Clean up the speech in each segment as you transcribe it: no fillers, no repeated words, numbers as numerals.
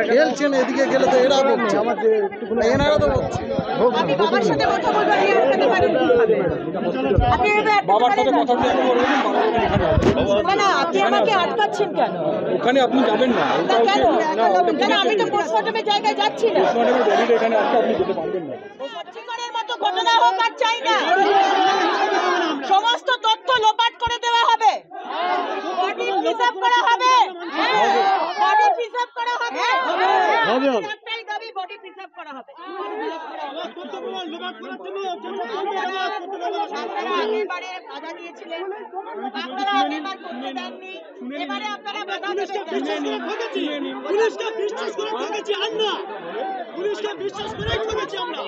খেলছেন এদিকে গেলে তো এরা বলছে এনারা তো বলছে বাবার সাথে কথা বলবো বাবার সাথে কথা বলবো আপনি আমাকে আটকাচ্ছেন কেন? ওখানে আপনি যাবেন না কেন? আমি তো পোস্টমর্টমের জায়গায় যাচ্ছি না। এখানে আপনি যেতে পারবেন না। পোস্টমর্টমের মতো ঘটনা হোক আর চাই না। সমস্ত তথ্য লোপাট করে দেওয়া হবে, বডি প্রিজার্ভ করা হবে, বডি প্রিজার্ভ করা হবে, একটাই দাবি বডি প্রিজার্ভ করা হবে। আপনারা আগেরবারে বাধা দিয়েছিলেন, আপনারা আগেরবার করতে দেননি, এবারে আপনারা বাধা দেবেন। পুলিশকে বিশ্বাস করে ঠকেছি আমরা, পুলিশকে বিশ্বাস করে ঠকেছি আমরা।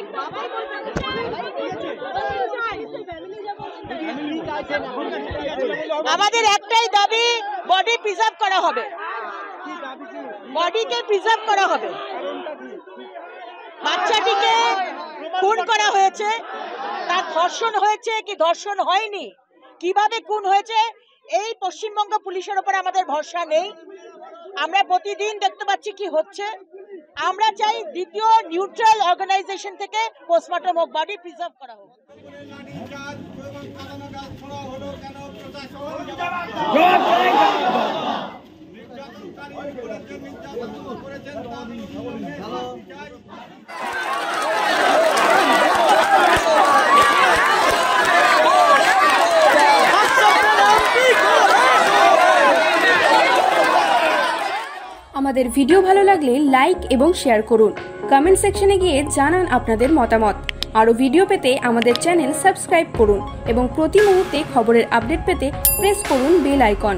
আমাদের একটাই দাবি বডি প্রিজার্ভ করা হবে, বডিকে প্রিজার্ভ করা হবে। বাচ্চাটিকে খুন করা হয়েছে, তার ধর্ষণ হয়েছে কি ধর্ষণ হয়নি, কিভাবে খুন হয়েছে এই পশ্চিমবঙ্গ পুলিশের উপর আমাদের ভরসা নেই। আমরা প্রতিদিন দেখতে পাচ্ছি কি হচ্ছে। আমরা চাই দ্বিতীয় নিউট্রাল অর্গানাইজেশন থেকে পোস্টমর্টম হোক, বডি প্রিজার্ভ করা হোক। আমাদের ভিডিও ভালো লাগলে লাইক এবং শেয়ার করুন। কমেন্ট সেকশনে গিয়ে জানান আপনাদের মতামত। আরও ভিডিও পেতে আমাদের চ্যানেল সাবস্ক্রাইব করুন এবং প্রতি মুহূর্তে খবরের আপডেট পেতে প্রেস করুন বেল আইকন।